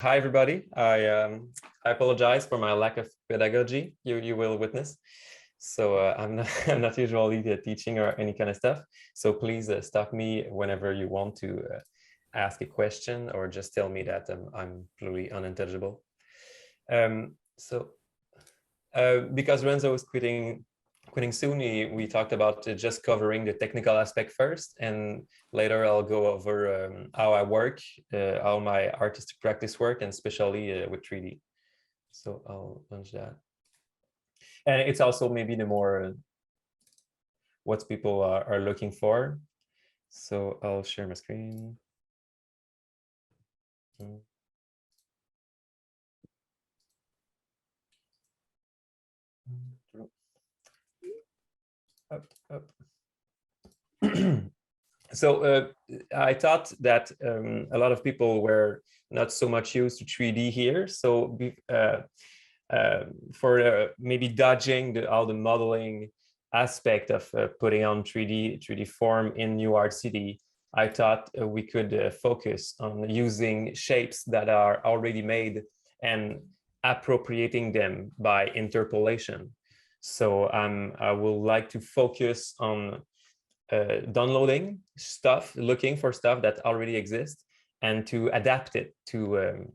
Hi, everybody. I apologize for my lack of pedagogy. You will witness. So I'm not I'm not usually teaching or any kind of stuff. So please stop me whenever you want to ask a question or just tell me that I'm truly unintelligible. Because Renzo is quitting soon, we talked about just covering the technical aspect first, and later I'll go over how I work, how my artistic practice work, and especially with 3D. So I'll launch that. And it's also maybe the more what people are looking for. So I'll share my screen. Up. So I thought that a lot of people were not so much used to 3D here. So for maybe dodging all the modeling aspect of putting on 3D form in URCD, I thought we could focus on using shapes that are already made and appropriating them by interpolation. So I will like to focus on downloading stuff, looking for stuff that already exists, and to adapt it to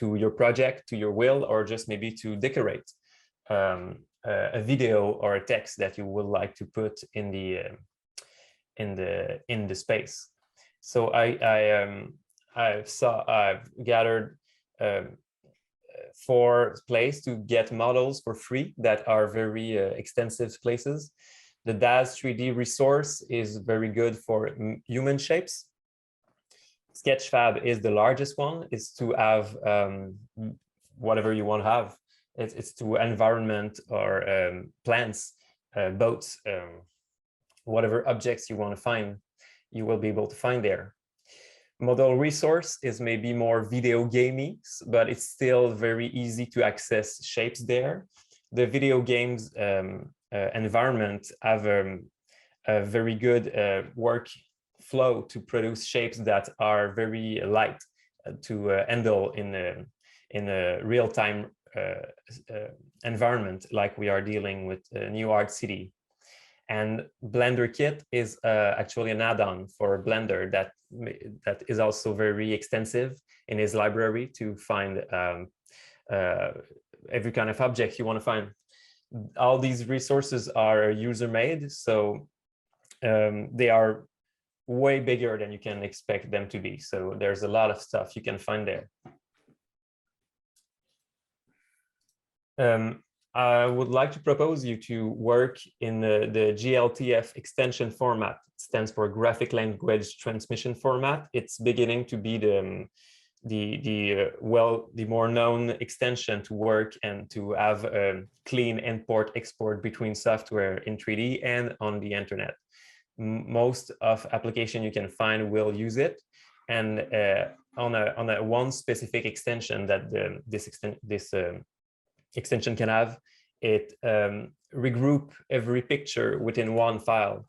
your project, to your will, or just maybe to decorate a video or a text that you would like to put in the space. So I've gathered 4 places to get models for free that are very extensive places. The DAZ 3D resource is very good for human shapes. Sketchfab is the largest one. It's to have whatever you want to have. It's to environment or plants, boats, whatever objects you want to find, you will be able to find there. Model resource is maybe more video gamey, but it's still very easy to access shapes there. The video games environment have a very good workflow to produce shapes that are very light to handle in a real-time environment, like we are dealing with New Art City. And Blender Kit is actually an add-on for Blender that is also very extensive in his library to find every kind of object you want to find. All these resources are user-made, so they are way bigger than you can expect them to be. So there's a lot of stuff you can find there. I would like to propose you to work in the GLTF extension format. It stands for Graphic Language Transmission Format. It's beginning to be the more known extension to work and to have a clean import-export between software in 3D and on the internet. Most of application you can find will use it, and on a one specific extension that this extension can have, it regroup every picture within one file.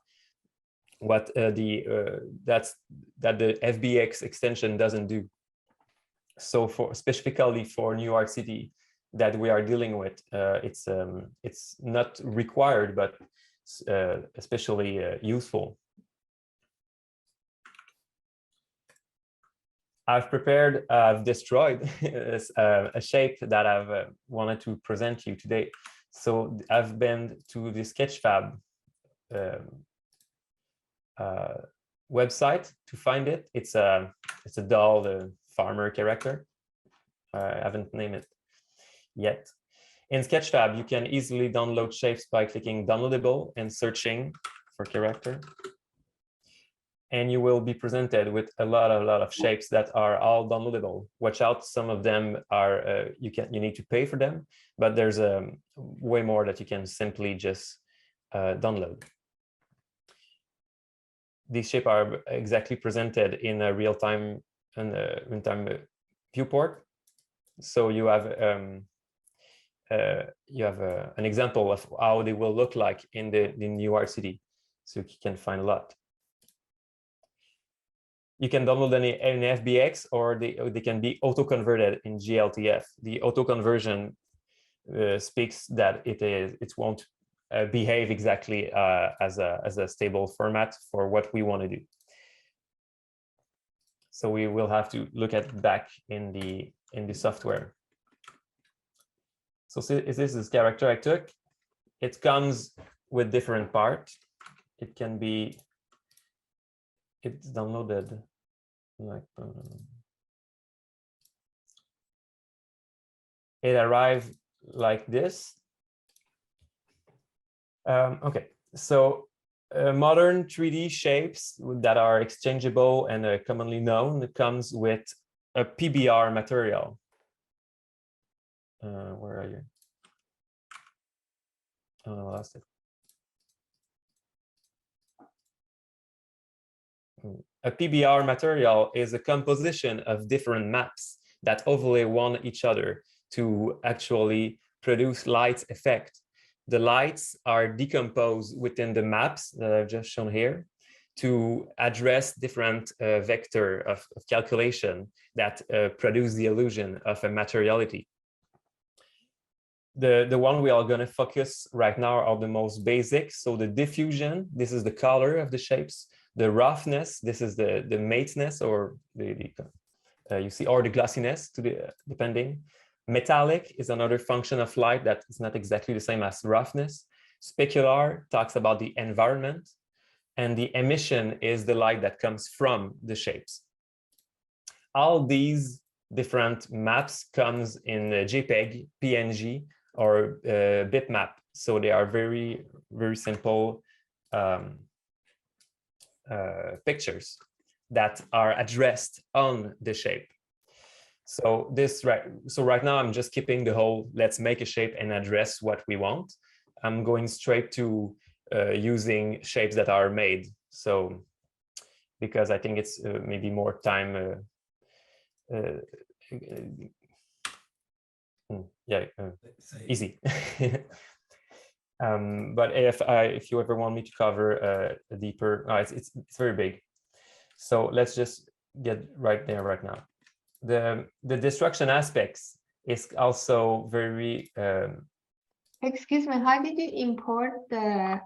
What the FBX extension doesn't do. So specifically for New York City that we are dealing with, it's not required, but especially useful. I've destroyed a shape that I've wanted to present you today. So I've been to the Sketchfab website to find it. It's a doll, the farmer character. I haven't named it yet. In Sketchfab, you can easily download shapes by clicking downloadable and searching for character. And you will be presented with a lot of shapes that are all downloadable. Watch out, some of them are you need to pay for them, but there's way more that you can simply just download. These shapes are exactly presented in a real-time viewport. So you have an example of how they will look like in the new RCD. So you can find a lot. You can download an FBX, or they can be auto-converted in GLTF. The auto-conversion speaks that it won't behave exactly as a stable format for what we want to do. So we will have to look at back in the software. So this is character I took. It comes with different parts. It can be, it's downloaded like it arrived like this. Okay, so modern 3D shapes that are exchangeable and commonly known comes with a PBR material. Where are you? Oh, I lost it. A PBR material is a composition of different maps that overlay each other to actually produce light effect. The lights are decomposed within the maps that I've just shown here to address different vector of calculation that produce the illusion of a materiality. The one we are going to focus right now are the most basic. So the diffusion, this is the color of the shapes. The roughness, this is the mateness, or you see, or the glassiness, depending. Metallic is another function of light that is not exactly the same as roughness. Specular talks about the environment, and the emission is the light that comes from the shapes. All these different maps comes in JPEG, PNG, or bitmap. So they are very, very simple pictures that are addressed on the shape. So right now I'm just skipping the whole let's make a shape and address what we want. I'm going straight to using shapes that are made. So because I think it's maybe more time easy. But if you ever want me to cover a deeper, it's very big. So let's just get right there right now. The destruction aspects is also very. Excuse me, how did you import the?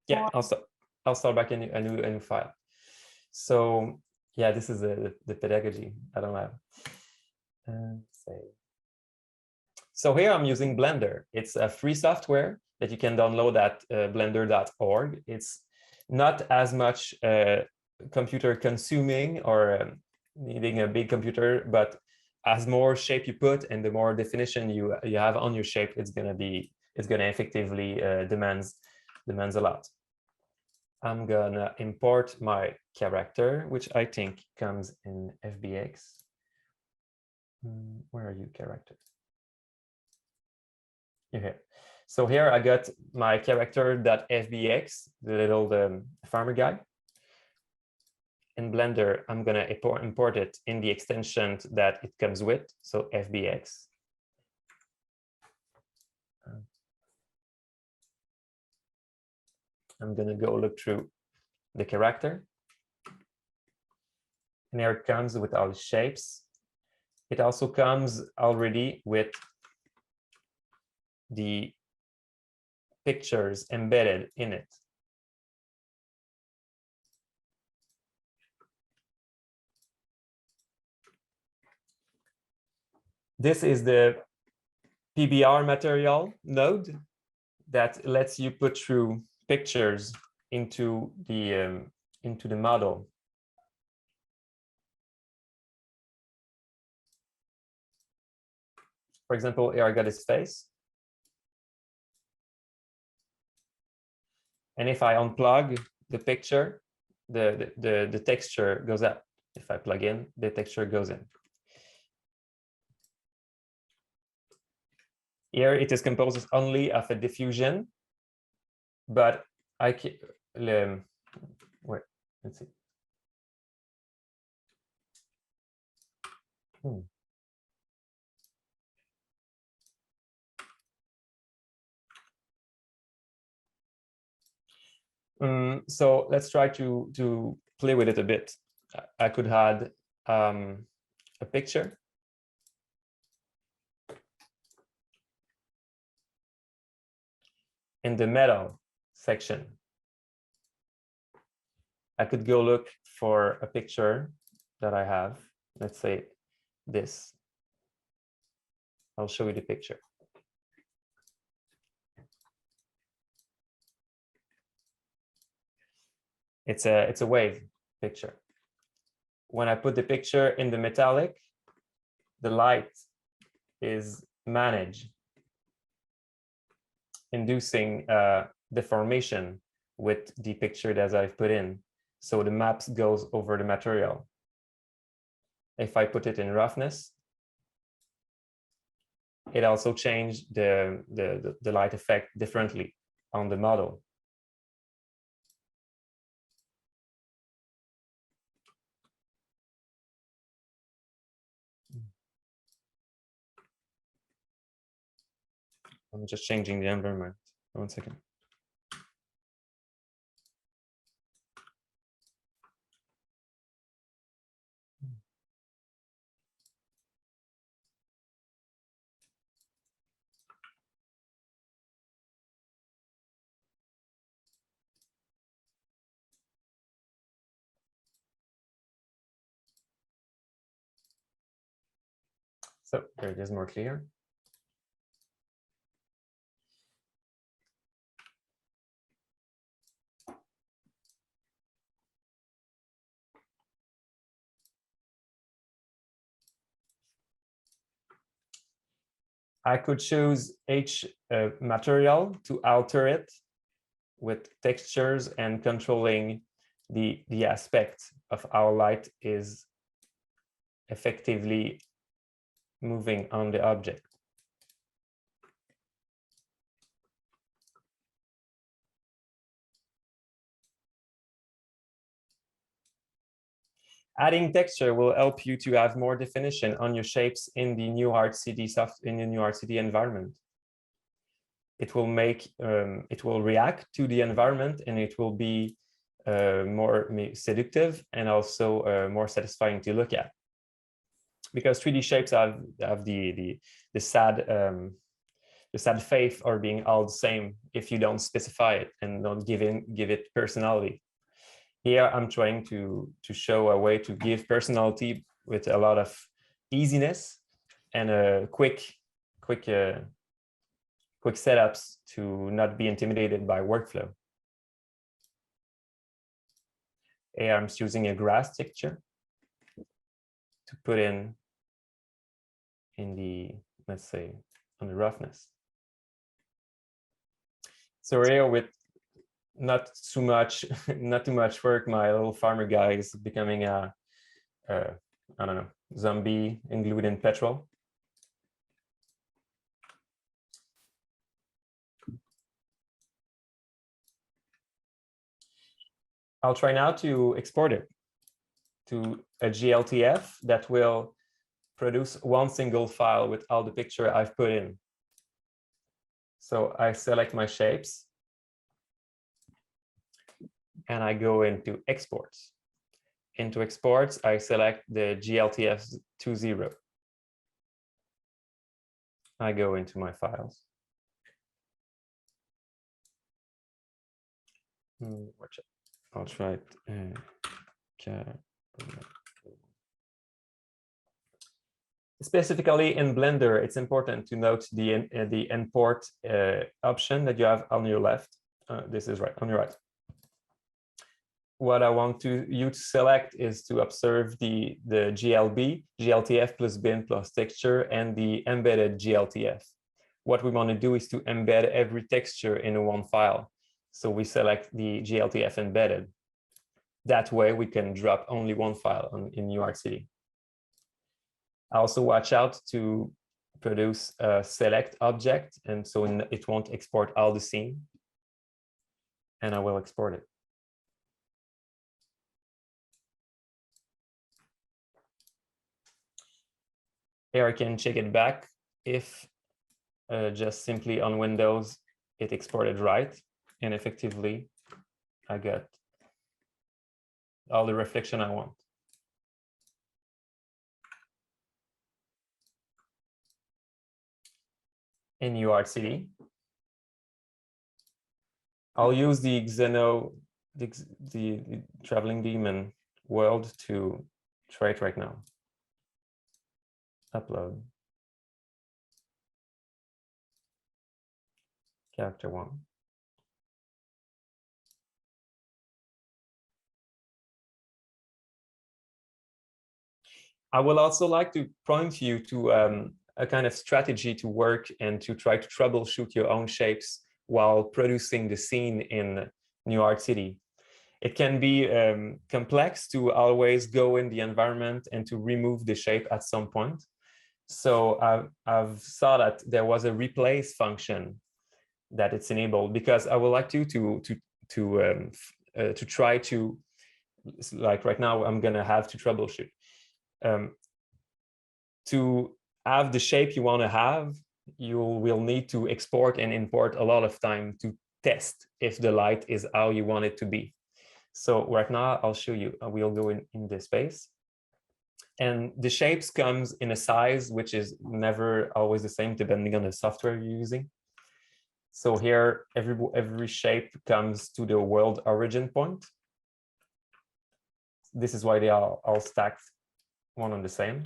Yeah, I'll start back a new file. So yeah, this is the pedagogy. I don't have. So here I'm using Blender. It's a free software that you can download at blender.org. It's not as much computer consuming or needing a big computer, but as more shape you put and the more definition you have on your shape, it's gonna effectively demands a lot. I'm gonna import my character, which I think comes in FBX. Where are you, character? You're here. So here I got my character.fbx, the little farmer guy. In Blender, I'm gonna import it in the extension that it comes with, so FBX. I'm gonna go look through the character. And here it comes with all the shapes. It also comes already with the pictures embedded in it. This is the PBR material node that lets you put through pictures into the model. For example, here I got his face. And if I unplug the picture, the texture goes out. If I plug in, the texture goes in. Here it is composed only of a diffusion, but I can wait, let's see. So let's try to play with it a bit. I could add a picture. In the metal section, I could go look for a picture that I have. Let's say this. I'll show you the picture. It's a wave picture. When I put the picture in the metallic, the light is managed, inducing deformation with the picture that I've put in. So the maps goes over the material. If I put it in roughness, it also changed the light effect differently on the model. I'm just changing the environment. 1 second. So here it is more clear. I could choose each material to alter it with textures and controlling the aspect of how light is effectively moving on the object. Adding texture will help you to have more definition on your shapes in the new RCD environment. It will make it will react to the environment, and it will be more seductive and also more satisfying to look at. Because 3D shapes have the sad faith of being all the same if you don't specify it and don't give it personality. Here I'm trying to show a way to give personality with a lot of easiness and a quick setups to not be intimidated by workflow. Here I'm using a grass texture to put in the, let's say, on the roughness. So here with not too much work, my little farmer guy is becoming a I don't know, zombie glued in petrol. I'll try now to export it to a GLTF that will produce one single file with all the picture I've put in. So I select my shapes and I go into exports. Into exports, I select the GLTF 2.0. I go into my files. Watch it. I'll try it. Specifically in Blender, it's important to note the import option that you have on your left. This is right on your right. What I want you to select is to observe the GLB, GLTF plus bin plus texture, and the embedded GLTF. What we want to do is to embed every texture in one file. So we select the GLTF embedded. That way we can drop only one file in URCD. I also watch out to produce a select object, and so it won't export all the scene. And I will export it. Here I can check it back if just simply on Windows it exported right, and effectively I get all the reflection I want. In UART City, I'll use the the traveling demon world to try it right now. Upload. Character 1. I will also like to point you to a kind of strategy to work and to try to troubleshoot your own shapes while producing the scene in UART City. It can be complex to always go in the environment and to remove the shape at some point. So I've saw that there was a replace function that it's enabled, because I would like you to try to, like right now, I'm gonna have to troubleshoot. To have the shape you want to have, you will need to export and import a lot of time to test if the light is how you want it to be. So right now I'll show you. We'll go in this space, and the shapes comes in a size which is never always the same depending on the software you're using. So here every shape comes to the world origin point. This is why they are all stacked one on the same.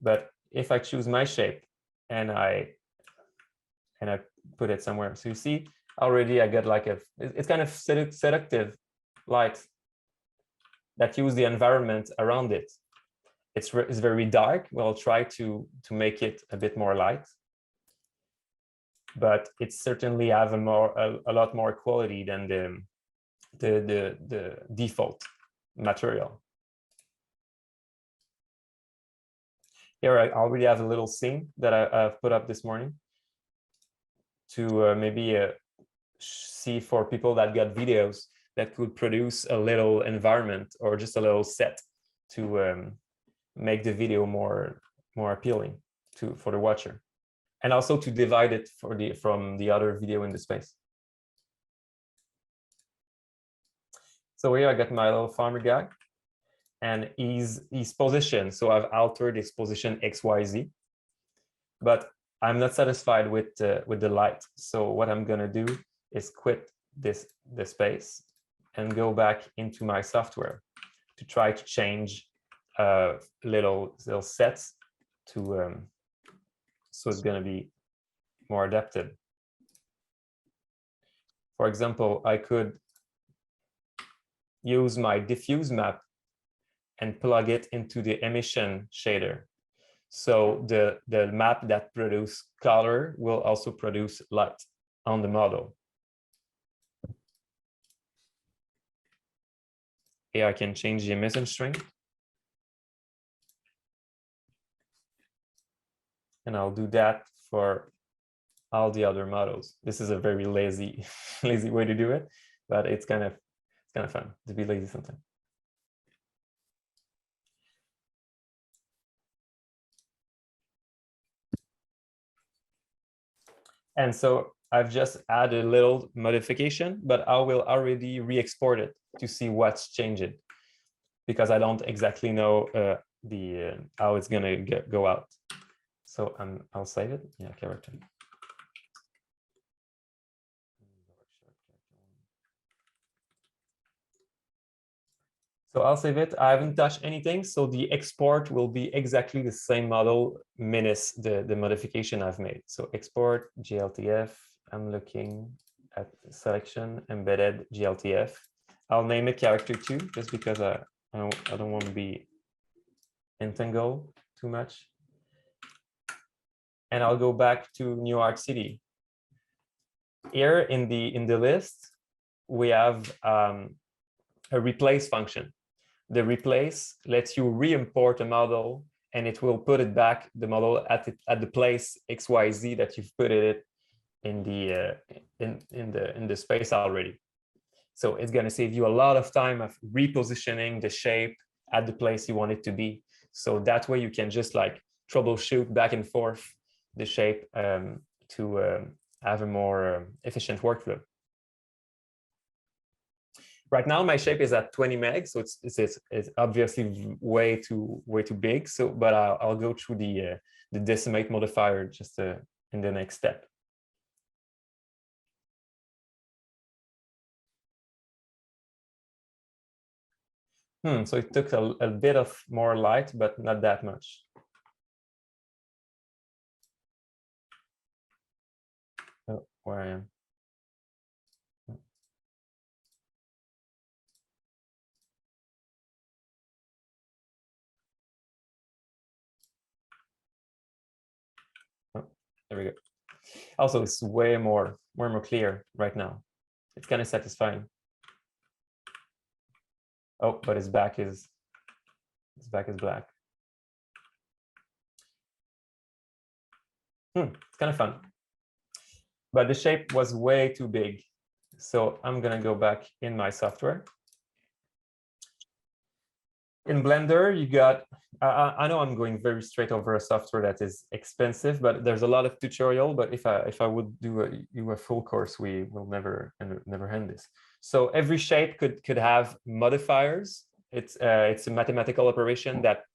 But if I choose my shape and I put it somewhere, so you see already I get like it's kind of seductive light that use the environment around it. It's very dark. We'll try to make it a bit more light, but it certainly have a lot more quality than the default material. Here I already have a little scene that I've put up this morning to maybe see for people that got videos that could produce a little environment or just a little set to make the video more appealing for the watcher, and also to divide it from the other video in the space. So here I got my little farmer guy, and he's positioned. So I've altered his position XYZ, but I'm not satisfied with the light. So what I'm gonna do is quit the space and go back into my software to try to change little sets to so it's gonna be more adapted. For example, I could use my diffuse map and plug it into the emission shader. So the map that produces color will also produce light on the model. Here I can change the emission string. And I'll do that for all the other models. This is a very lazy way to do it, but it's kind of fun to be lazy sometimes. And so I've just added a little modification, but I will already re-export it to see what's changed, because I don't exactly know how it's gonna go out. So I'll save it. Yeah, character. So I'll save it. I haven't touched anything. So the export will be exactly the same model minus the modification I've made. So export GLTF. I'm looking at selection embedded GLTF. I'll name it character 2 just because I don't want to be entangled too much. And I'll go back to UART City. Here in the list, we have a replace function. The replace lets you re-import a model, and it will put it back the model at the place XYZ that you've put it in the space already. So it's going to save you a lot of time of repositioning the shape at the place you want it to be. So that way you can just like troubleshoot back and forth the shape to have a more efficient workflow. right now my shape is at 20 meg, so it's obviously way too big. So, but I'll go through the decimate modifier just in the next step. So it took a bit of more light, but not that much. Oh, where I am. Oh, there we go. Also, it's way more clear right now. It's kind of satisfying. Oh, but his back is black. It's kind of fun. But the shape was way too big. So I'm gonna go back in my software. In Blender, you got, I know I'm going very straight over a software that is expensive, but there's a lot of tutorial. But if I would do a full course, we will never end this. So every shape could have modifiers. It's a mathematical operation that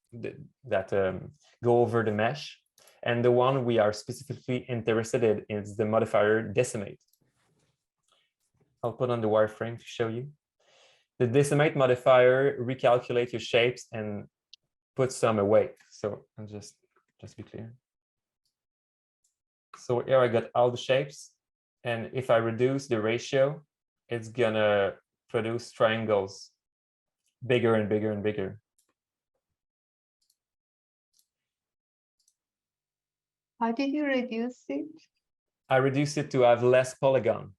go over the mesh. And the one we are specifically interested in is the modifier decimate. I'll put on the wireframe to show you. The decimate modifier recalculate your shapes and put some away. So I'll just be clear. So here I got all the shapes. And if I reduce the ratio, it's gonna produce triangles bigger and bigger and bigger. How did you reduce it? I reduce it to have less polygon.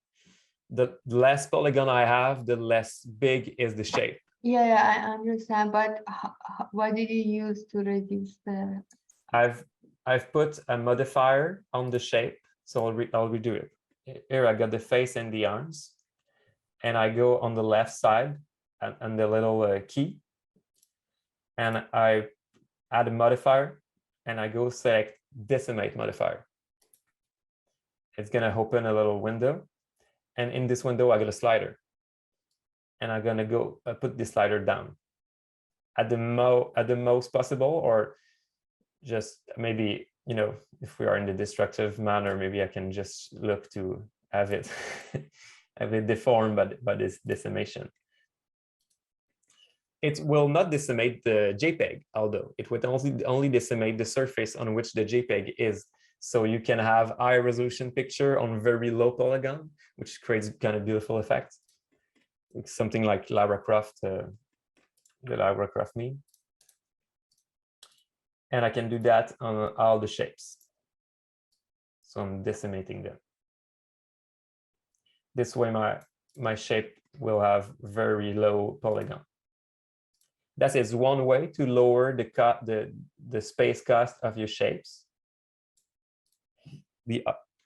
The less polygon I have, the less big is the shape. Yeah, I understand. But what did you use to reduce the? I've put a modifier on the shape, so I'll redo it. Here I got the face and the arms, and I go on the left side and the little key, and I add a modifier, and I go select decimate modifier. It's gonna open a little window. And in this window, I got a slider. And I'm gonna go put this slider down at the most possible, or just maybe, you know, if we are in the destructive manner, maybe I can just look to have it deformed by this decimation. It will not decimate the JPEG, although it would only decimate the surface on which the JPEG is. So you can have high resolution picture on very low polygon, which creates kind of beautiful effects. It's something like Lara Croft, the Lara Croft meme. And I can do that on all the shapes. So I'm decimating them. This way my shape will have very low polygon. That is one way to lower the space cost of your shapes.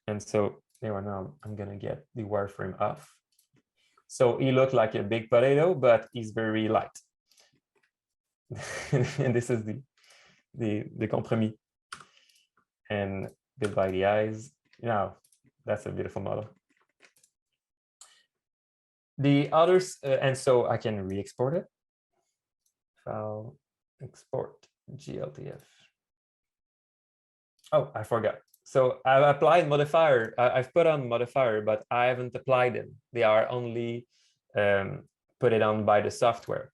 And so there now I'm gonna get the wireframe off. So he looked like a big potato, but he's very light. And this is the compromis. And goodbye the eyes. Now that's a beautiful model. The others, and so I can re-export it. File, export, GLTF. Oh, I forgot. So I've applied modifier. I've put on modifier, but I haven't applied them. They are only put it on by the software.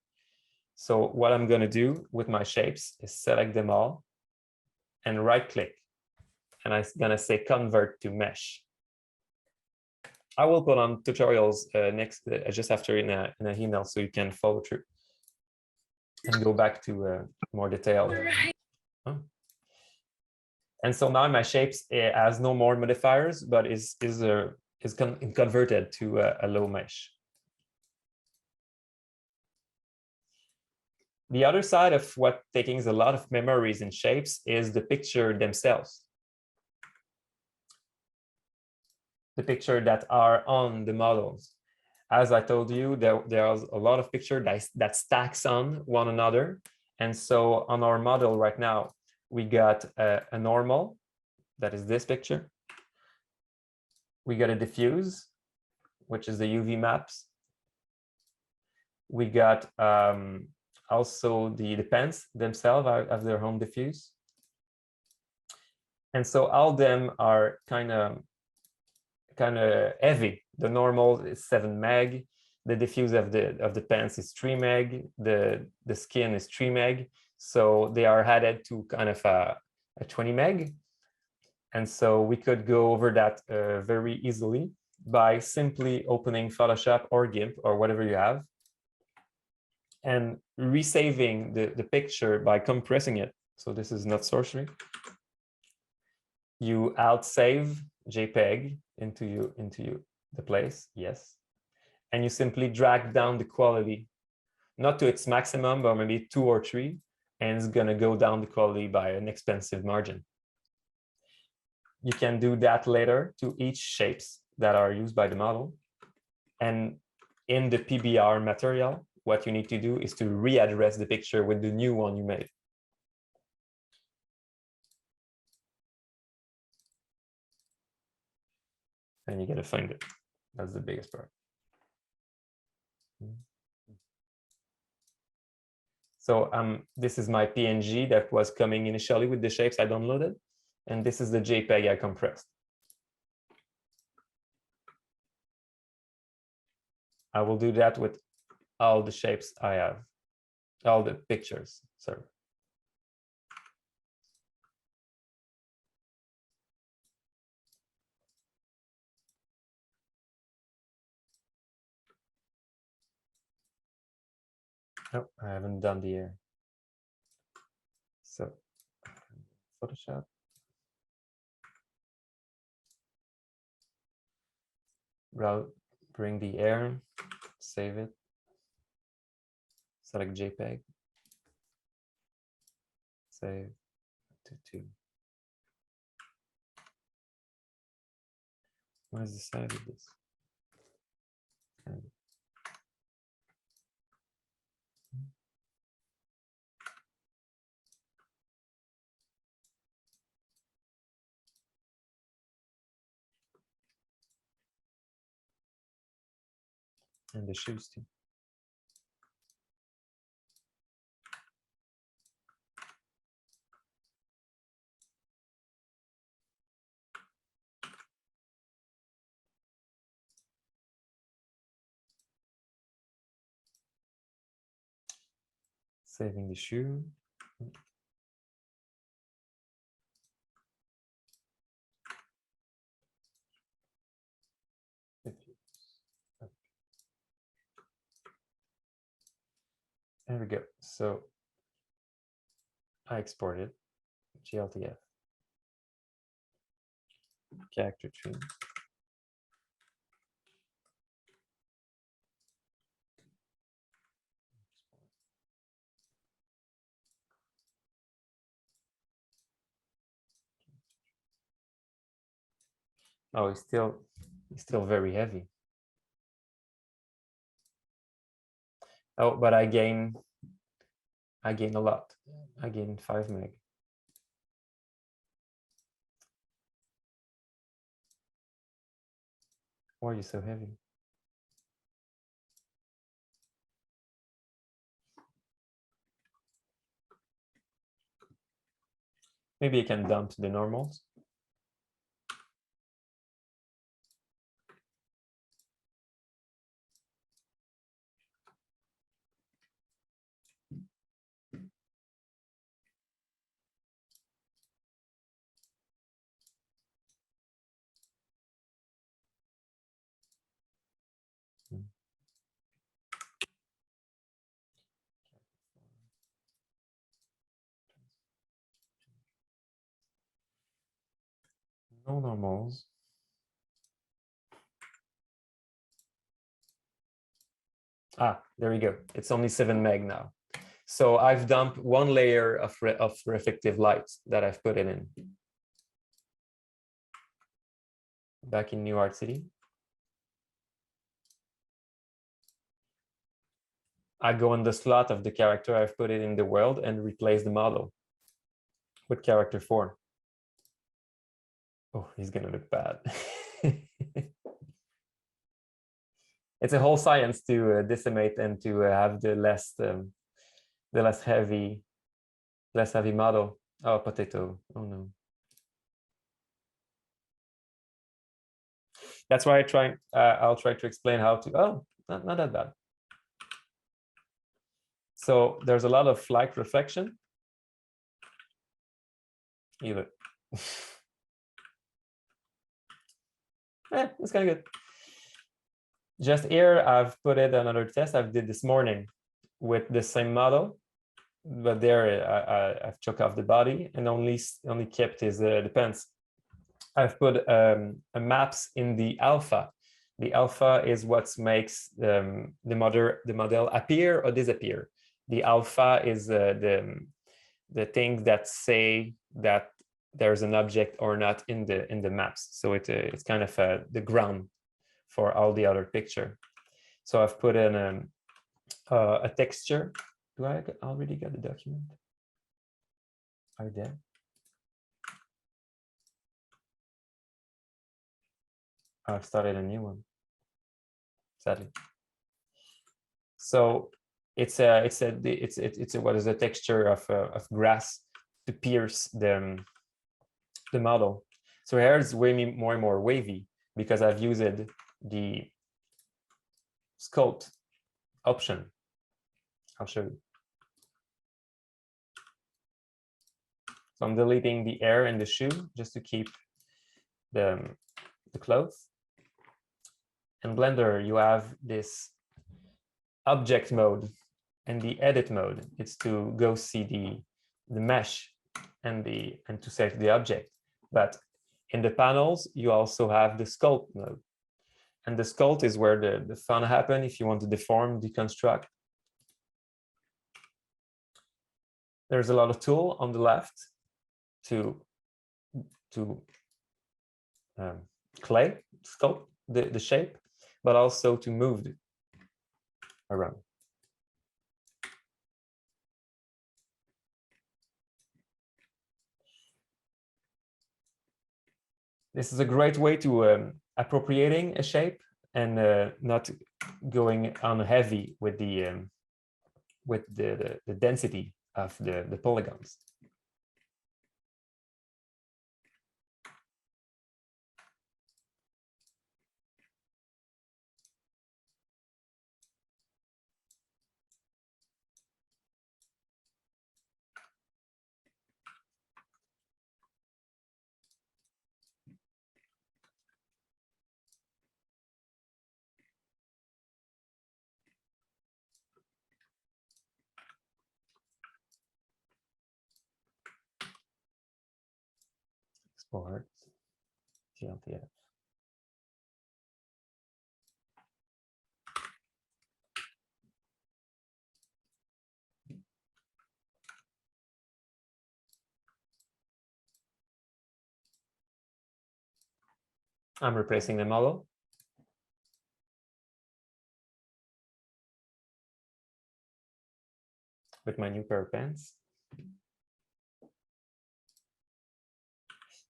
So what I'm going to do with my shapes is select them all and right click. And I'm going to say convert to mesh. I will put on tutorials next, just after in an email, so you can follow through and go back to more detail. Oh. And so now my shapes has no more modifiers, but is converted to a low mesh. The other side of what taking a lot of memories in shapes is the picture themselves. The picture that are on the models. As I told you, there's a lot of picture that stacks on one another. And so on our model right now, we got a normal, that is this picture. We got a diffuse, which is the UV maps. We got also the pens themselves have their own diffuse. And so all of them are kind of heavy. The normal is 7 meg. The diffuse of the pens is 3 meg. The skin is 3 meg. So they are added to kind of a 20 meg. And so we could go over that very easily by simply opening Photoshop or GIMP or whatever you have and resaving the picture by compressing it. So this is not sorcery. You alt save JPEG into the place, yes. And you simply drag down the quality, not to its maximum, but maybe 2 or 3, and it's gonna go down the quality by an expensive margin. You can do that later to each shapes that are used by the model. And in the PBR material, what you need to do is to readdress the picture with the new one you made. And you gotta find it. That's the biggest part. So this is my PNG that was coming initially with the shapes I downloaded. And this is the JPEG I compressed. I will do that with all the shapes I have, all the pictures, sorry. Oh, I haven't done the air. So Photoshop. Bring the air, save it, select JPEG, save to 2. What is the size of this? And the shoes too. Saving the shoe. There we go. So I exported GLTF. Character tree. Oh, it's still very heavy. Oh, but I gain a lot. I gain 5 meg. Why are you so heavy? Maybe I can dump the normals. No normals. Ah, there we go. It's only 7 meg now. So I've dumped 1 layer of reflective light that I've put it in. Back in New Art City. I go on the slot of the character I've put it in the world and replace the model with character 4. Oh, he's gonna look bad. it's a whole science to decimate and to have the less heavy model. Oh, potato. Oh no. That's why I'll try to explain how to. Oh, not that bad. So there's a lot of light reflection. Either. It's kind of good. Just here, I've put it another test I did this morning with the same model, but there I've took off the body and only kept his the pants. I've put a maps in the alpha. The alpha is what makes the model appear or disappear. The alpha is the things that say that there's an object or not in the maps. So it's kind of the ground for all the other picture. So I've put in a texture. Do I already got the document? Are you there? I've started a new one, sadly. So it's what is the texture of grass to pierce the model. So here it's way more and more wavy because I've used the sculpt option. I'll show you. So I'm deleting the air and the shoe just to keep the clothes. In Blender, you have this object mode and the edit mode. It's to go see the mesh and to set the object. But in the panels, you also have the sculpt mode. And the sculpt is where the fun happens if you want to deform, deconstruct. There's a lot of tool on the left to clay, sculpt the shape, but also to move it around. This is a great way to appropriating a shape and not going on heavy with the density of the polygons. Export, TLTF. I'm replacing the model. With my new pair of pants.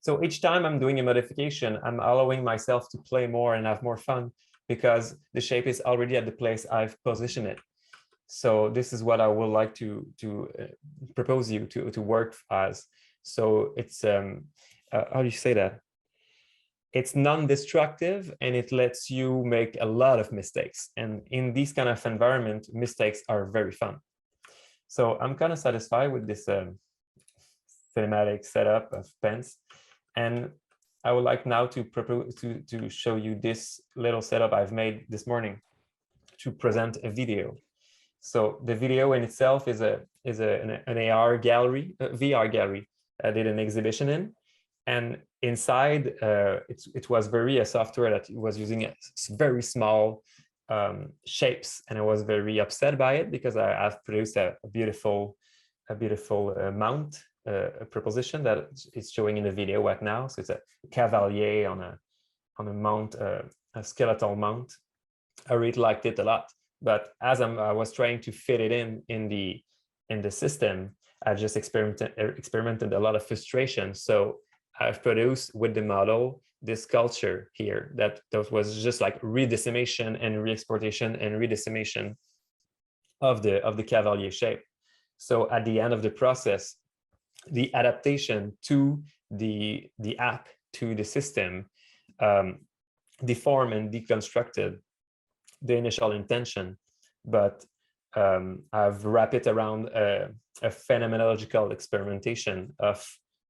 So each time I'm doing a modification, I'm allowing myself to play more and have more fun because the shape is already at the place I've positioned it. So this is what I would like to propose you to work as. So it's, how do you say that? It's non-destructive and it lets you make a lot of mistakes. And in this kind of environment, mistakes are very fun. So I'm kind of satisfied with this cinematic setup of pens. And I would like now to propose to show you this little setup I've made this morning to present a video. So the video in itself is an AR gallery, VR gallery I did an exhibition in. And inside, it was a software that was using very small shapes, and I was very upset by it because I've produced a beautiful mount, a proposition that is showing in the video right now. So it's a cavalier on a mount, a skeletal mount. I really liked it a lot, but as I was trying to fit it in the system, I just experimented a lot of frustration. So I've produced with the model this sculpture here that was just like redecimation and re-exportation and redecimation of the Cavalier shape. So at the end of the process, the adaptation to the app, to the system, deformed and deconstructed the initial intention, but I've wrapped it around a phenomenological experimentation of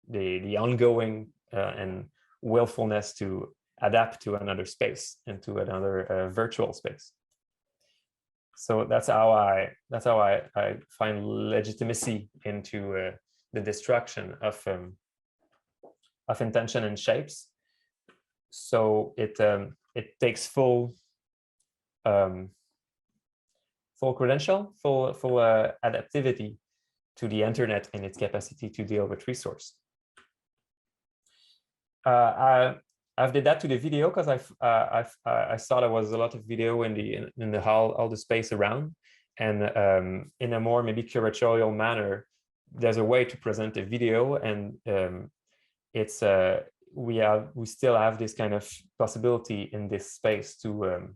the ongoing and willfulness to adapt to another space and to another virtual space. So that's how I find legitimacy into the destruction of intention and shapes. So it takes full credential, full adaptivity to the internet and its capacity to deal with resource. I've did that to the video because I saw there was a lot of video in the hall, all the space around, and in a more maybe curatorial manner, there's a way to present a video, and it's we still have this kind of possibility in this space to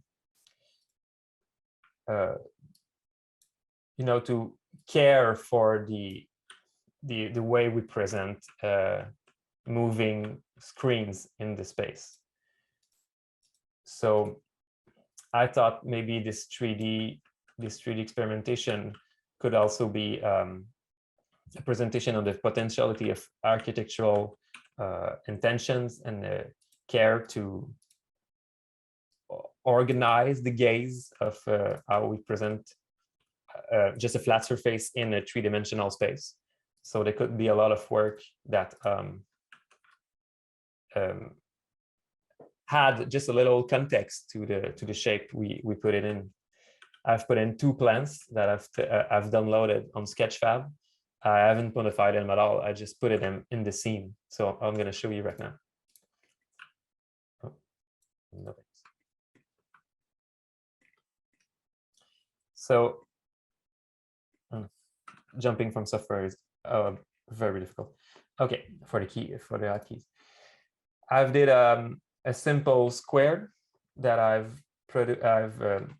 you know, to care for the way we present moving screens in the space. So I thought maybe this 3D experimentation could also be a presentation of the potentiality of architectural intentions and the care to organize the gaze of how we present just a flat surface in a three-dimensional space. So there could be a lot of work that had just a little context to the shape we put it in. I've put in 2 plans that I've downloaded on Sketchfab. I haven't modified them at all. I just put it in the scene. So I'm going to show you right now. Oh, no thanks. So jumping from software is very difficult. Okay, for the hotkeys. I've did a simple square that I've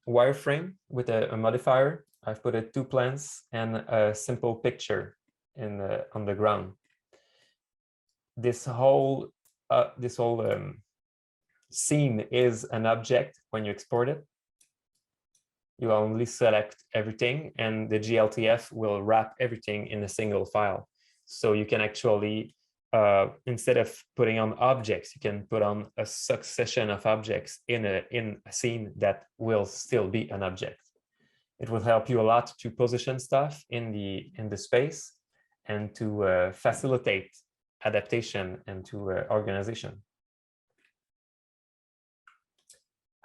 wireframe with a modifier. I've put it 2 plans and a simple picture on the ground. This whole scene is an object when you export it. You only select everything, and the GLTF will wrap everything in a single file. So you can actually, instead of putting on objects, you can put on a succession of objects in a scene that will still be an object. It will help you a lot to position stuff in the space and to facilitate adaptation and to organization.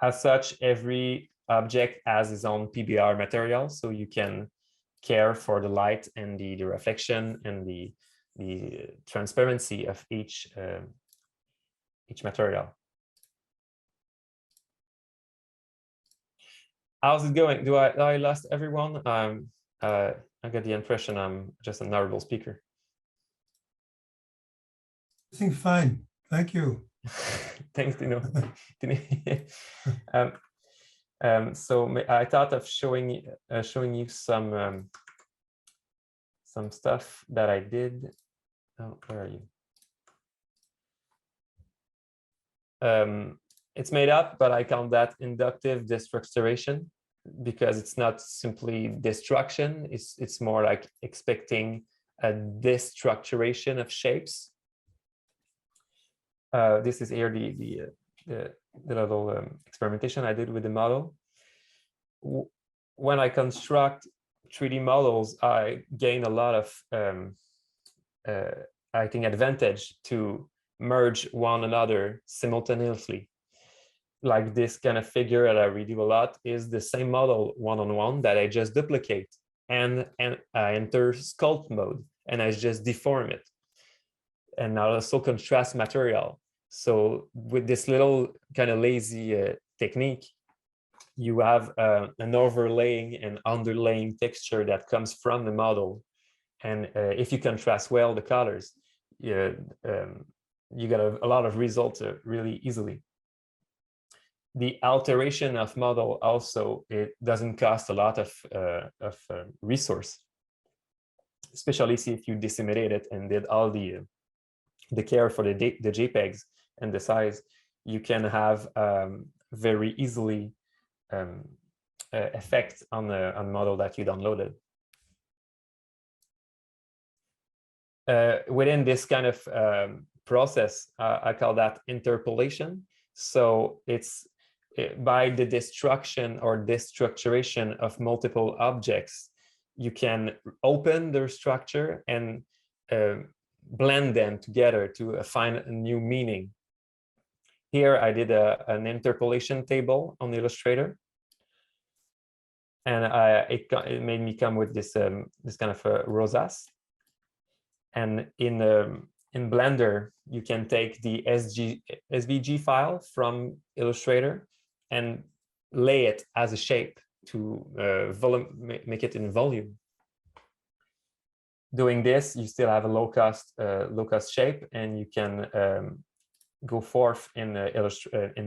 As such, every object has its own PBR material, so you can care for the light and the reflection and the transparency of each material. How's it going? Do I lost everyone? I got the impression I'm just an horrible speaker. I think fine. Thank you. Thanks, Dino. So I thought of showing you some stuff that I did. Oh, where are you? It's made up, but I count that inductive destructuration because it's not simply destruction. It's more like expecting a destructuration of shapes. This is here the little experimentation I did with the model. When I construct 3D models, I gain a lot of, I think, advantage to merge one another simultaneously. Like this kind of figure that I redo a lot is the same model one-on-one that I just duplicate and I enter sculpt mode and I just deform it. And I also contrast material. So with this little kind of lazy technique, you have an overlaying and underlaying texture that comes from the model. And if you contrast well the colors, you get a lot of results really easily. The alteration of model also, it doesn't cost a lot of resource, especially if you disseminate it and did all the care for the JPEGs and the size. You can have very easily effect on the model that you downloaded. Within this kind of process, I call that interpolation. So it's by the destruction or destructuration of multiple objects, you can open their structure and blend them together to find a new meaning. Here I did an interpolation table on Illustrator, and it made me come with this this kind of rosace. And in Blender, you can take the SVG file from Illustrator and lay it as a shape to make it in volume. Doing this, you still have a low cost shape, and you can go forth in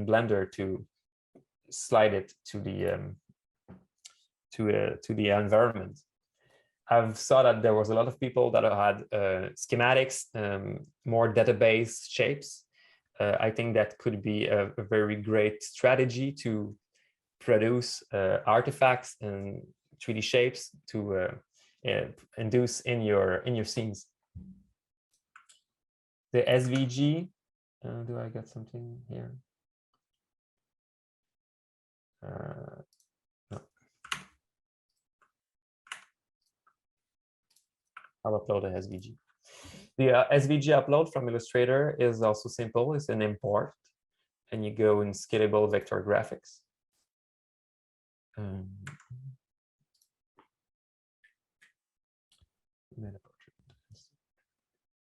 Blender to slide it to the environment. I've saw that there was a lot of people that had schematics, more database shapes. I think that could be a very great strategy to produce artifacts and 3D shapes to induce in your scenes. The SVG, do I get something here? No. I'll upload a SVG. The SVG upload from Illustrator is also simple. It's an import, and you go in scalable vector graphics.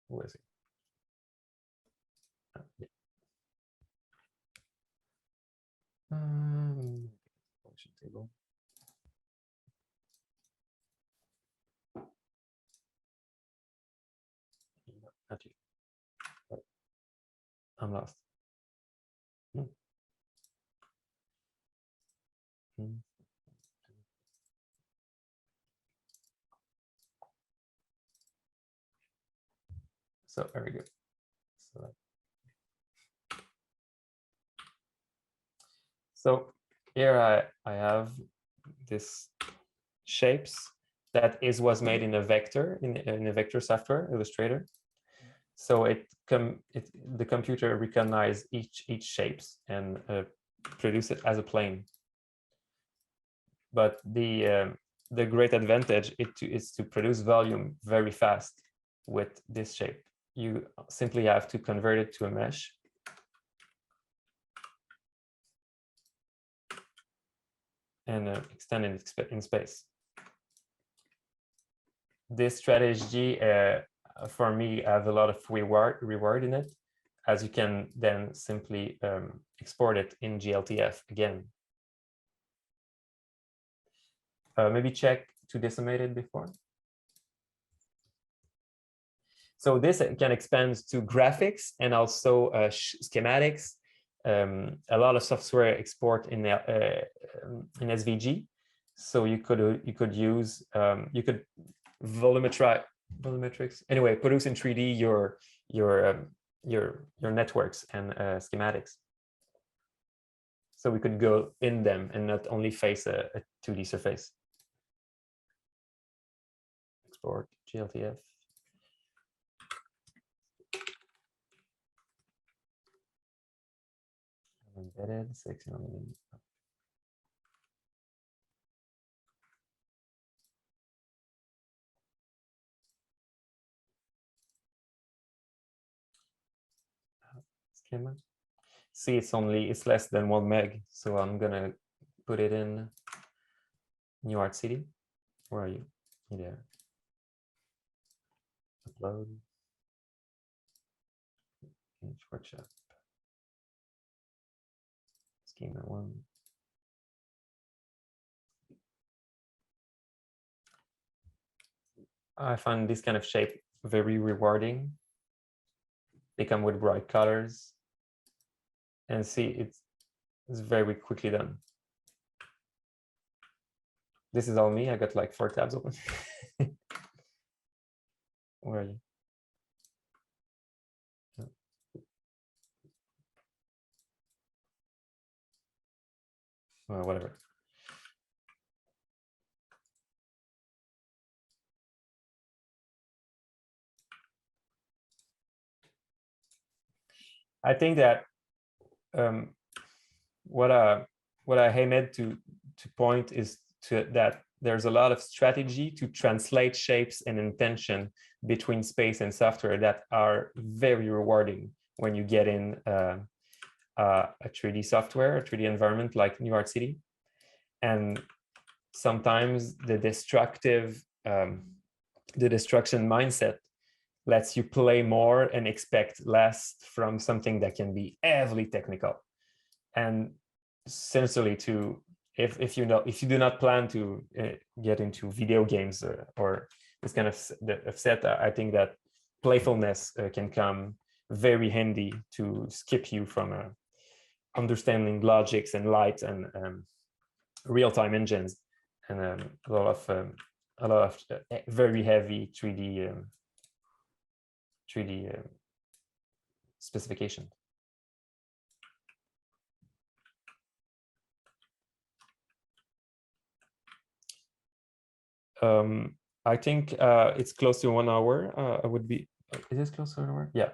Who is it? Yeah. Function table. Not you. But I'm lost. So very good. So here I have this shapes that was made in a vector in a vector software, Illustrator. So the computer recognize each shapes and produce it as a plane. But the great advantage is to produce volume very fast with this shape. You simply have to convert it to a mesh. And extend it in space. This strategy, for me, have a lot of reward in it, as you can then simply export it in GLTF again. Maybe check to decimate it before. So this can expand to graphics and also schematics. A lot of software export in SVG, so you could use you could volumetrics anyway, produce in 3D your networks and schematics. So we could go in them and not only face a 2D surface. Export GLTF. Embedded 6 million. Schema. See, it's less than 1 meg, so I'm gonna put it in New Art City. Where are you? There. Upload. Workshop. Schema 1. I find this kind of shape very rewarding They come with bright colors. And see, it's very quickly done. This is all me. I got like 4 tabs open. Where are you? Well, whatever. I think that what I aimed to point is to that there's a lot of strategy to translate shapes and intention between space and software that are very rewarding when you get in a 3D software, a 3D environment like New Art City. And sometimes the destruction mindset lets you play more and expect less from something that can be heavily technical. And sincerely, if you do not plan to get into video games or this kind of set, I think that playfulness can come very handy to skip you from understanding logics and light and real-time engines and a lot of very heavy 3D specification. I think it's close to 1 hour. Is this close to 1 hour? Yeah.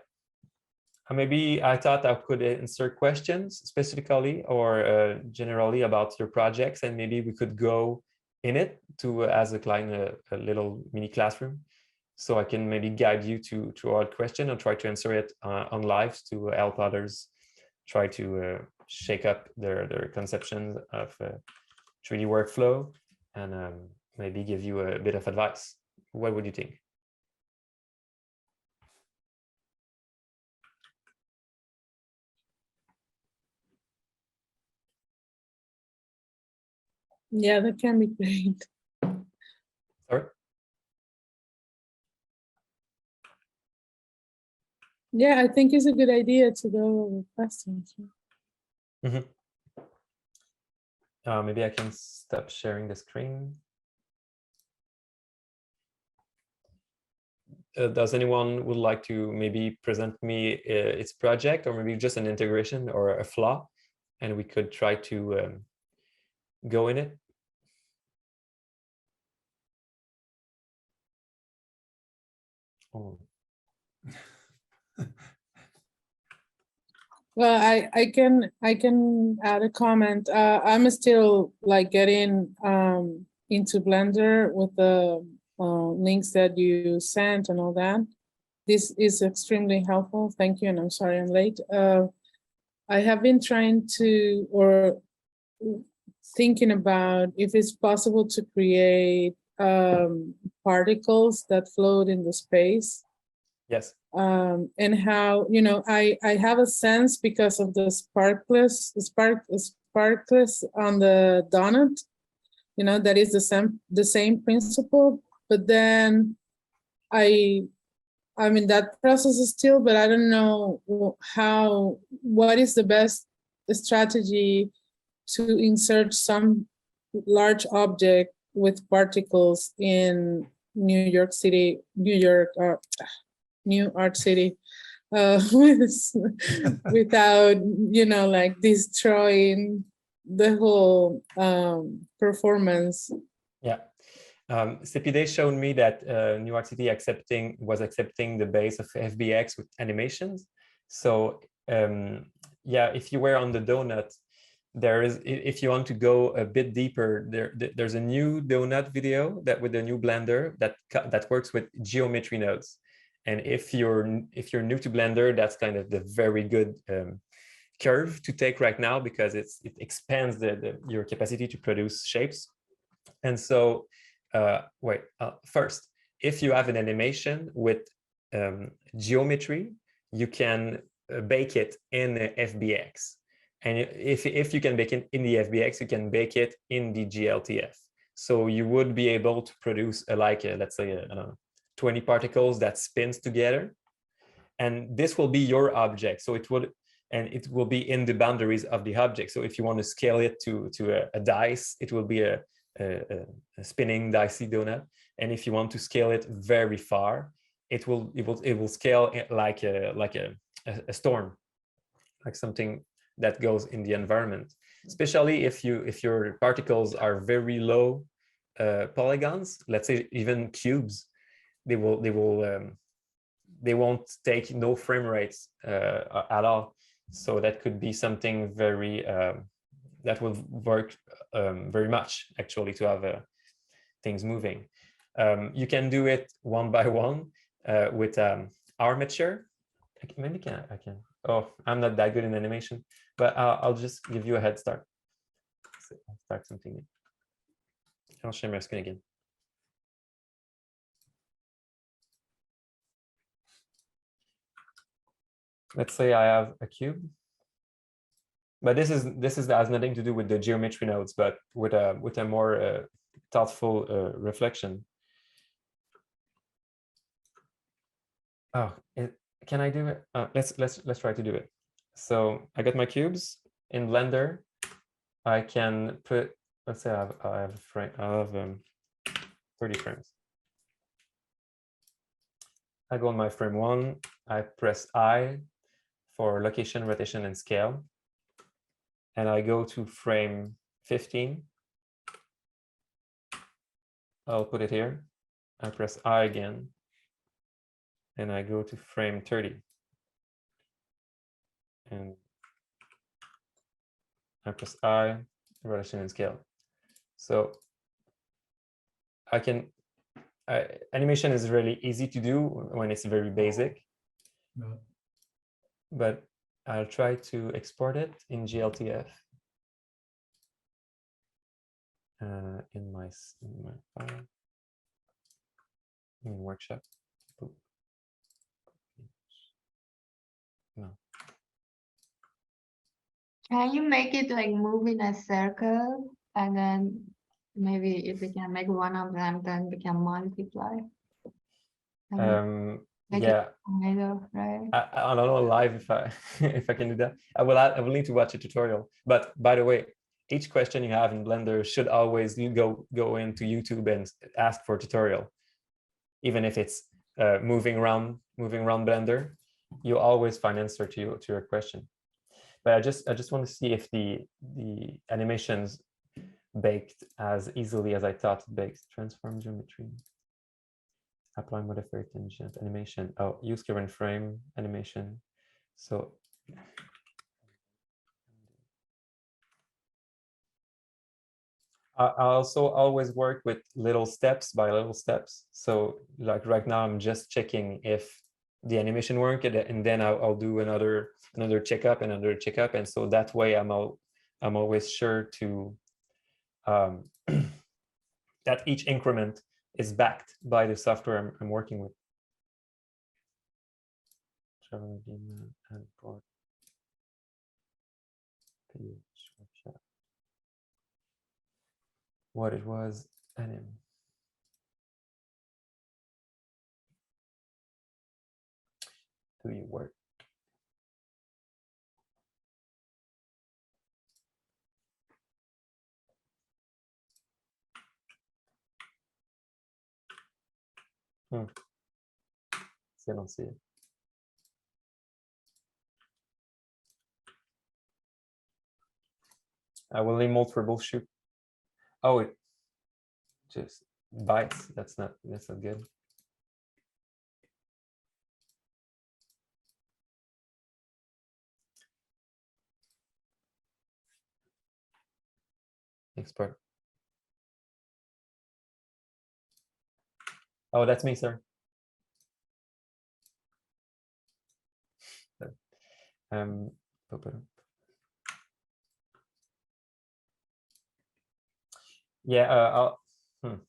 Maybe I thought I could answer questions specifically or generally about your projects, and maybe we could go in it to as a client a little mini classroom, so I can maybe guide you to our question or try to answer it on live to help others try to shake up their conceptions of 3D workflow and maybe give you a bit of advice. What would you think? Yeah, that can be great. Sorry? Yeah, I think it's a good idea to go over questions. Mm-hmm. Maybe I can stop sharing the screen. Does anyone would like to maybe present me its project, or maybe just an integration or a flaw, and we could try to go in it? Oh. Well, I can add a comment. I'm still like getting into Blender with the links that you sent and all that. This is extremely helpful. Thank you, and I'm sorry I'm late. I have been trying to, or thinking about if it's possible to create particles that float in the space. Yes. And how, you know, I have a sense because of the sparkless on the donut, you know, that is the same principle. But then I mean, that process is still, but I don't know what is the best strategy to insert some large object with particles in New Art City, without, you know, like destroying the whole performance. Yeah. CPD showed me that New Art City was accepting the base of FBX with animations. So yeah, if you were on the donut, there is, if you want to go a bit deeper, there's a new donut video that with the new Blender that works with geometry nodes. And if you're new to Blender, that's kind of the very good curve to take right now, because it expands your capacity to produce shapes. And so first, if you have an animation with geometry, you can bake it in FBX. And if you can bake it in the FBX, you can bake it in the GLTF. So you would be able to produce let's say 20 particles that spins together. and this will be your object. So it will be in the boundaries of the object. So if you want to scale it to a dice, it will be a spinning dicey donut. And if you want to scale it very far, it will scale like a storm, like something that goes in the environment. Especially if your particles are very low polygons, let's say even cubes, they won't take no frame rates at all. So that could be something very that will work very much actually to have things moving. You can do it one by one with armature. Maybe I can. Oh, I'm not that good in animation, but I'll just give you a head start. So I'll start something new. I'll share my screen again. Let's say I have a cube, but this has nothing to do with the geometry nodes, but with a more thoughtful reflection. Oh, can I do it? Let's try to do it. So I got my cubes in Blender. I can put, let's say I have a frame. I have 30 frames. I go on my frame 1. I press I for location, rotation, and scale. And I go to frame 15. I'll put it here. I press I again. And I go to frame 30. And I press I, rotation, and scale. So I can, animation is really easy to do when it's very basic. No. But I'll try to export it in GLTF in my file, in workshop. No. Can you make it like move in a circle, and then maybe if we can make one of them, then we can multiply? Make it Yeah, kind of, right? I don't know live if I if I can do that. I will need to watch a tutorial. But by the way, each question you have in Blender should always go into YouTube and ask for a tutorial, even if it's moving around Blender. You always find answer to your question. But I just want to see if the animations baked as easily as I thought it baked. Transform geometry. Apply modifier tangent animation. Oh, use current frame animation. So I also always work with little steps by little steps. So like right now, I'm just checking if the animation work, and then I'll do another checkup, and so that way I'm always sure to that each increment is backed by the software I'm working with. What it was, anim. Do you work? See, I don't see it. I will enable troubleshoot. Oh, it just bytes. That's not good. Export. Oh, that's me, sir. Yeah, I'll. Can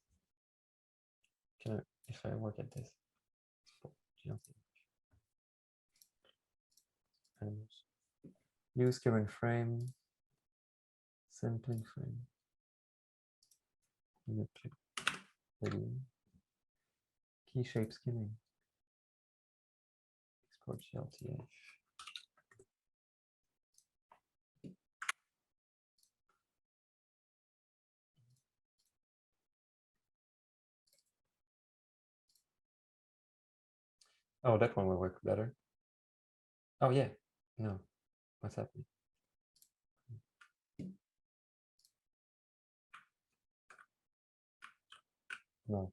I, if I work at this? Use current frame, sampling frame. Key shape skimming. Oh, that one will work better. Oh yeah, no, what's happening? No.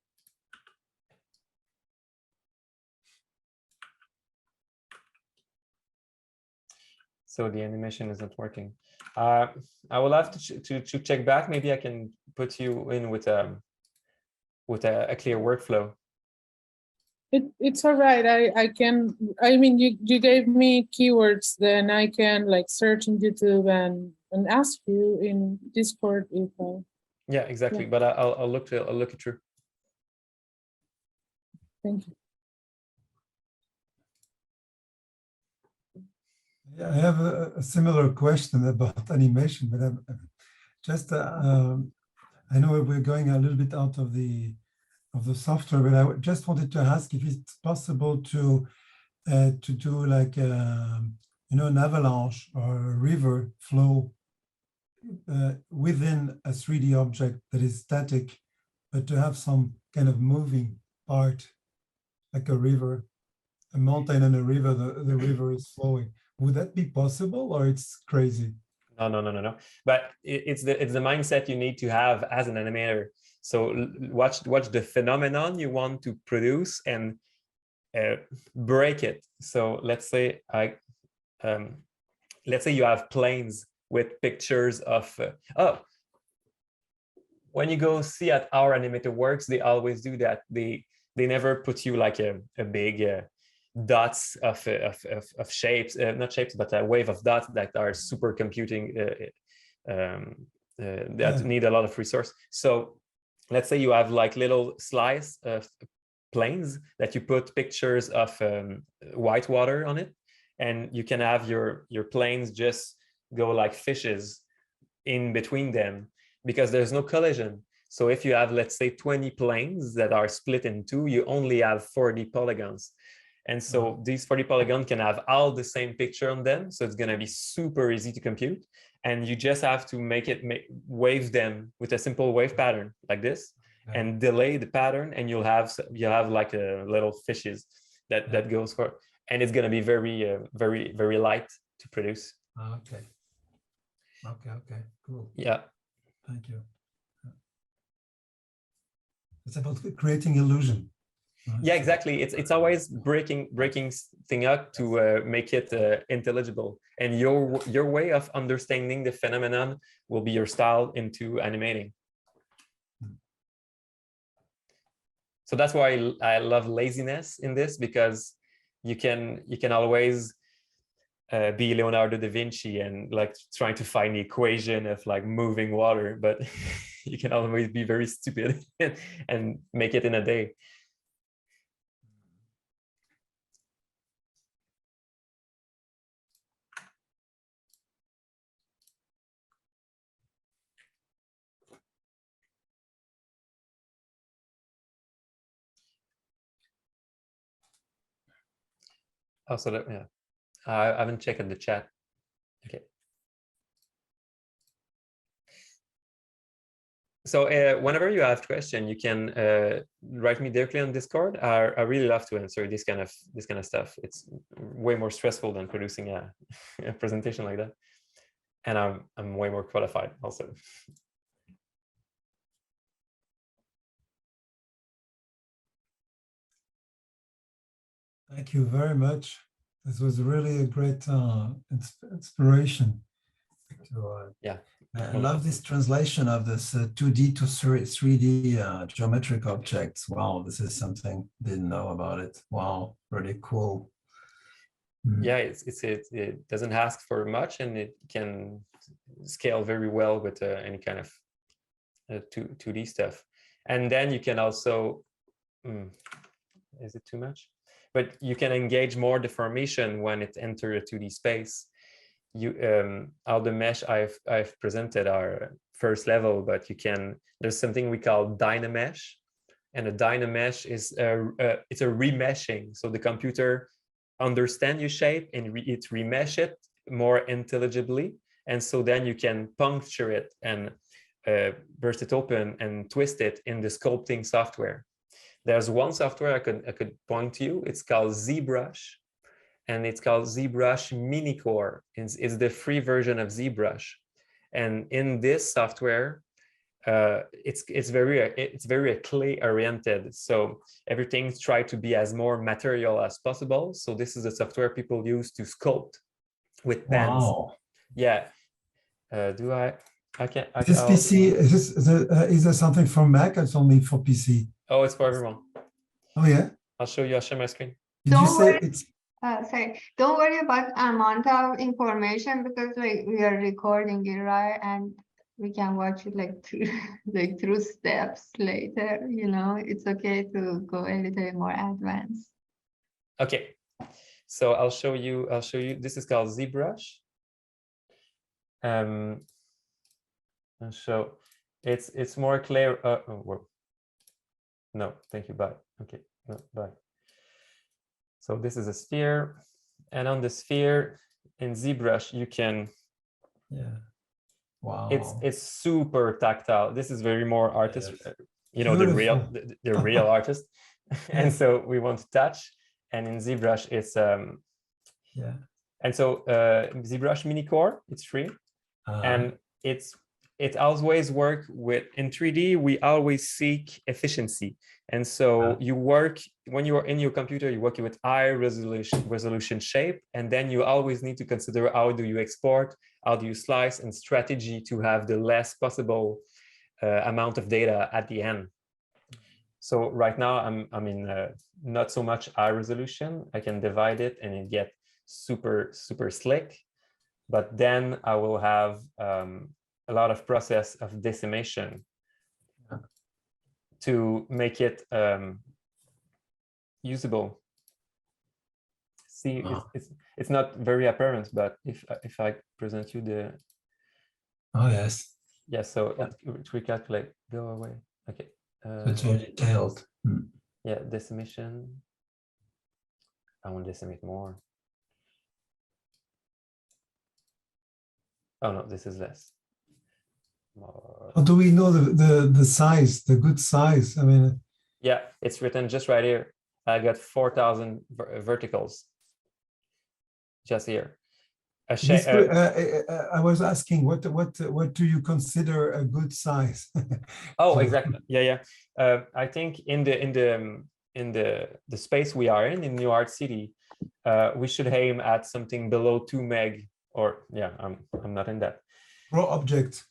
So the animation isn't working. I will have to check back. Maybe I can put you in with a clear workflow. It's all right. I can, I mean, you gave me keywords, then I can like search in YouTube and ask you in Discord if I. Yeah, exactly. Yeah. But I'll look it through. Thank you. Yeah, I have a similar question about animation, but I'm just I know we're going a little bit out of the software, but I just wanted to ask if it's possible to do like you know, an avalanche or a river flow within a 3D object that is static, but to have some kind of moving part, like a river, a mountain and a river, the river is flowing. Would that be possible, or it's crazy? No. But it's the mindset you need to have as an animator. So watch the phenomenon you want to produce and break it. So let's say let's say you have planes with pictures of when you go see at our animator works, they always do that. They never put you like a big dots of shapes, not shapes, but a wave of dots that are super computing that need a lot of resource. So let's say you have like little slice of planes that you put pictures of white water on it, and you can have your planes just go like fishes in between them because there's no collision. So if you have, let's say, 20 planes that are split in two, you only have 40 polygons. And so these 40 polygons can have all the same picture on them. So it's going to be super easy to compute. And you just have to wave them with a simple wave pattern like this, and delay the pattern, and you'll have like a little fishes that goes for, and it's going to be very light to produce. Okay, cool. Yeah. Thank you. It's about creating illusion. Right? Yeah, exactly. It's always breaking thing up to make it intelligible, and your way of understanding the phenomenon will be your style into animating. So that's why I love laziness in this, because you can always be Leonardo da Vinci and like trying to find the equation of like moving water, but you can always be very stupid and make it in a day. Also, yeah, I haven't checked the chat. Okay. So whenever you have question, you can write me directly on Discord. I really love to answer this kind of stuff. It's way more stressful than producing a presentation like that, and I'm way more qualified also. Thank you very much. This was really a great inspiration. Yeah. I love this translation of this 2D to 3D geometric objects. Wow, this is something I didn't know about it. Wow, really cool. Yeah, it doesn't ask for much, and it can scale very well with any kind of 2D stuff. And then you can also, is it too much? But you can engage more deformation when it enters a 2D space. All the mesh I've presented are first level, but there's something we call dynamesh, and a dynamesh is it's a remeshing. So the computer understand your shape and it remesh it more intelligibly. And so then you can puncture it and burst it open and twist it in the sculpting software. There's one software I could point to you. It's called ZBrush, and it's called ZBrush Minicore. It's the free version of ZBrush. And in this software, it's very clay oriented. So everything's tried to be as more material as possible. So this is the software people use to sculpt with pens. Wow. Yeah. I can't. Is this PC? Is there something for Mac? It's only for PC. Oh, it's for everyone. Oh yeah. I'll show you. I'll share my screen. Did you say it's? Sorry, don't worry about amount of information because like we are recording it, right? And we can watch it like through steps later, you know. It's okay to go a little more advanced. Okay. So I'll show you. This is called ZBrush. And so it's more clear. No, thank you. Bye. Okay. No, bye. So this is a sphere, and on the sphere in ZBrush you can. Yeah. Wow. It's super tactile. This is very more artist. Yes. You know, Beautiful. the real artist, and so we want to touch. And in ZBrush it's Yeah. And so ZBrush Minicore, it's free, and it always work with, in 3D we always seek efficiency, and so you work when you are in your computer, you work with high resolution shape, and then you always need to consider how do you export, how do you slice, and strategy to have the less possible amount of data at the end. So right now I'm in not so much high resolution. I can divide it and it get super slick, but then I will have a lot of process of decimation to make it usable. See, it's not very apparent, but if I present you the. Oh yes. Yeah. So recalculate. Go away. Okay. So it's very detailed. Yeah, decimation. I want to decimate more. Oh no, this is less. More. How do we know the size, the good size? I mean. Yeah, it's written just right here. I got 4,000 verticals just here. I was asking, what do you consider a good size? Oh, exactly. Yeah. I think in the space we are in New Art City, we should aim at something below 2 meg. Or yeah, I'm not in that. Raw object.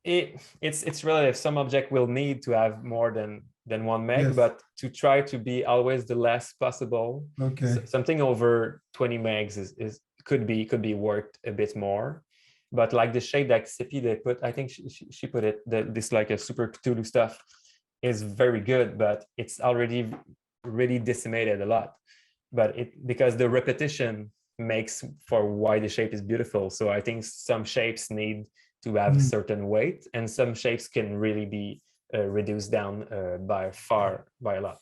It's relative. Some object will need to have more than 1 meg, Yes. but to try to be always the less possible. Okay. Something over 20 megs could be worked a bit more. But like the shade that Sippy they put, I think she put it, this like a super Cthulhu stuff is very good, but it's already really decimated a lot. But because the repetition makes for why the shape is beautiful. So I think some shapes need to have a certain weight, and some shapes can really be reduced down by a lot.